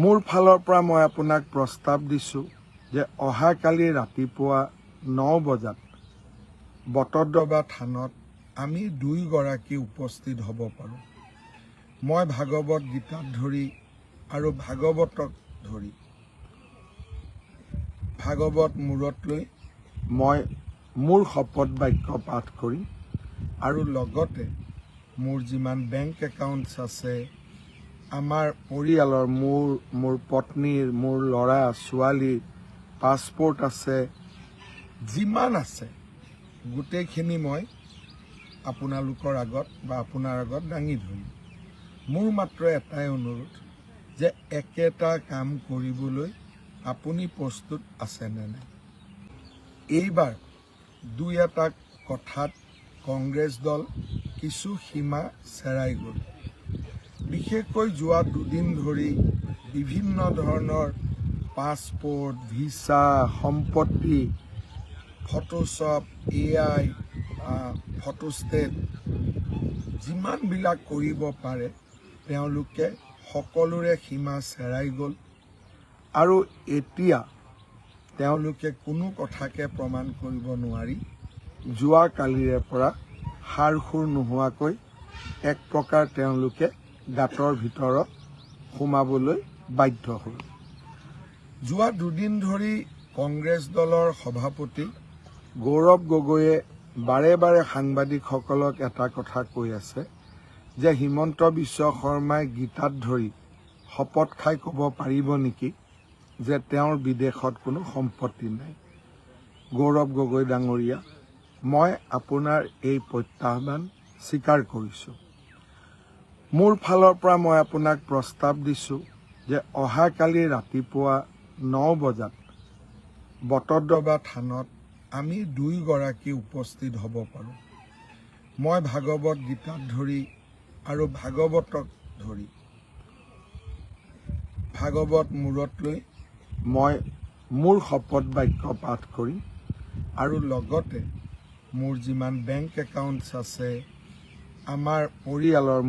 মোৰ ফালৰ পৰা মই আপোনাক প্ৰস্তাৱ দিছোঁ যে অহাকালি ৰাতিপুৱা 9 বজাত বটদ্ৰৱা থানত আমি দুয়োগৰাকী উপস্থিত হ'ব পাৰোঁ। মই ভাগৱত গীতাত ধৰি আৰু ভাগৱতক ধৰি ভাগৱত মূৰত লৈ মই মোৰ শপত বাক্য পাঠ কৰিম আৰু লগতে মোৰ যিমান বেংক একাউণ্টছ আছে, আমাৰ পৰিয়ালৰ মোৰ পত্নীৰ, মোৰ ল'ৰা ছোৱালীৰ পাছপোৰ্ট আছে, যিমান আছে গোটেইখিনি মই আপোনালোকৰ আগত বা আপোনাৰ আগত দাঙি ধৰিম। মোৰ মাত্ৰ এটাই অনুৰোধ যে একেটা কাম কৰিবলৈ আপুনি প্ৰস্তুত আছেনে নাই। এইবাৰ দুই এটা কথাত কংগ্ৰেছ দল কিছু সীমা চেৰাই গ'ল। বিশেষকৈ যোৱা দুদিন ধৰি বিভিন্ন ধৰণৰ পাছপোৰ্ট, ভিছা, সম্পত্তি, ফটোশ্বপ, AI, ফটোষ্টেট যিমানবিলাক কৰিব পাৰে তেওঁলোকে সকলোৰে সীমা চেৰাই গ'ল আৰু এতিয়া তেওঁলোকে কোনো কথাকে প্ৰমাণ কৰিব নোৱাৰি যোৱাকালিৰে পৰা সাৰ সুৰ নোহোৱাকৈ এক প্ৰকাৰ তেওঁলোকে গাঁতৰ ভিতৰত সোমাবলৈ বাধ্য হ'ল। যোৱা দুদিন ধৰি কংগ্ৰেছ দলৰ সভাপতি গৌৰৱ গগৈয়ে বাৰে বাৰে সাংবাদিকসকলক এটা কথা কৈ আছে যে হিমন্ত বিশ্ব শৰ্মাই গীতাত ধৰি শপত খাই ক'ব পাৰিব নেকি যে তেওঁৰ বিদেশত কোনো সম্পত্তি নাই। গৌৰৱ গগৈ ডাঙৰীয়া, মই আপোনাৰ এই প্ৰত্যাহ্বান স্বীকাৰ কৰিছোঁ। মোৰ ফালৰ পৰা মই আপোনাক প্ৰস্তাৱ দিছোঁ যে অহাকালি ৰাতিপুৱা 9 বজাত বটদ্ৰৱা থানত আমি দুয়োগৰাকী উপস্থিত হ'ব পাৰোঁ। মই ভাগৱত গীতাত ধৰি আৰু ভাগৱতক ধৰি ভাগৱত মূৰত লৈ মই মোৰ শপত বাক্য পাঠ কৰিম আৰু লগতে মোৰ যিমান বেংক একাউণ্টছ আছে, আমাৰ পৰিয়ালৰ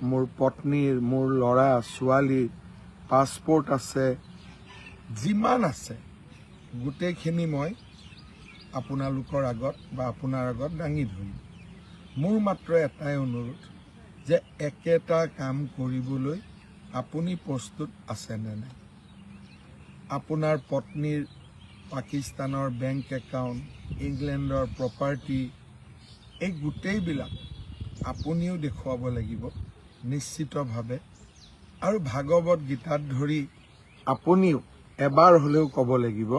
মোৰ পত্নীৰ, মোৰ ল'ৰা ছোৱালীৰ পাছপোৰ্ট আছে, যিমান আছে গোটেইখিনি মই আপোনালোকৰ আগত বা আপোনাৰ আগত দাঙি ধৰিম। মোৰ মাত্ৰ এটাই অনুৰোধ যে একেটা কাম কৰিবলৈ আপুনি প্ৰস্তুত আছেনে নাই। আপোনাৰ পত্নীৰ পাকিস্তানৰ বেংক একাউণ্ট, ইংলেণ্ডৰ প্ৰপাৰ্টি, এই গোটেইবিলাক আপুনিও দেখুৱাব লাগিব নিশ্চিতভাৱে। আৰু ভাগৱত গীতাত ধৰি আপুনিও এবাৰ হ'লেও ক'ব লাগিব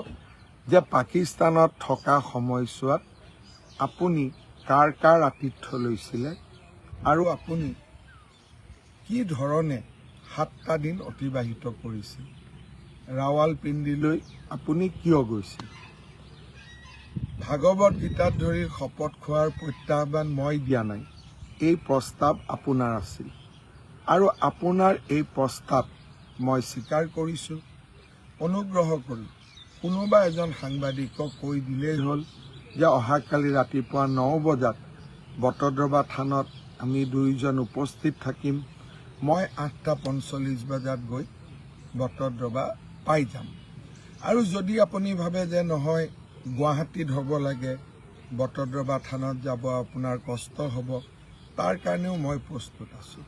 যে পাকিস্তানত থকা সময়ছোৱাত আপুনি কাৰ কাৰ আতিথ্য লৈছিলে আৰু আপুনি কি ধৰণে 7টা দিন অতিবাহিত কৰিছিল, ৰাৱালপিণ্ডিলৈ আপুনি কিয় গৈছিল। ভাগৱত গীতাত ধৰি শপত খোৱাৰ প্ৰত্যাহ্বান মই দিয়া নাই, এই প্ৰস্তাৱ আপোনাৰ আছিল আৰু আপোনাৰ এই প্ৰস্তাৱ মই স্বীকাৰ কৰিছোঁ। অনুগ্ৰহ কৰি কোনোবা এজন সাংবাদিকক কৈ দিলেই হ'ল যে অহাকালি ৰাতিপুৱা 9 বজাত বটদ্ৰৱা থানত আমি দুয়োজন উপস্থিত থাকিম। মই 8:45 বজাত গৈ বটদ্ৰৱা পাই যাম। আৰু যদি আপুনি ভাবে যে নহয় গুৱাহাটীত হ'ব লাগে, বটদ্ৰৱা থানত যাব আপোনাৰ কষ্ট হ'ব, তাৰ কাৰণেও মই প্ৰস্তুত আছোঁ।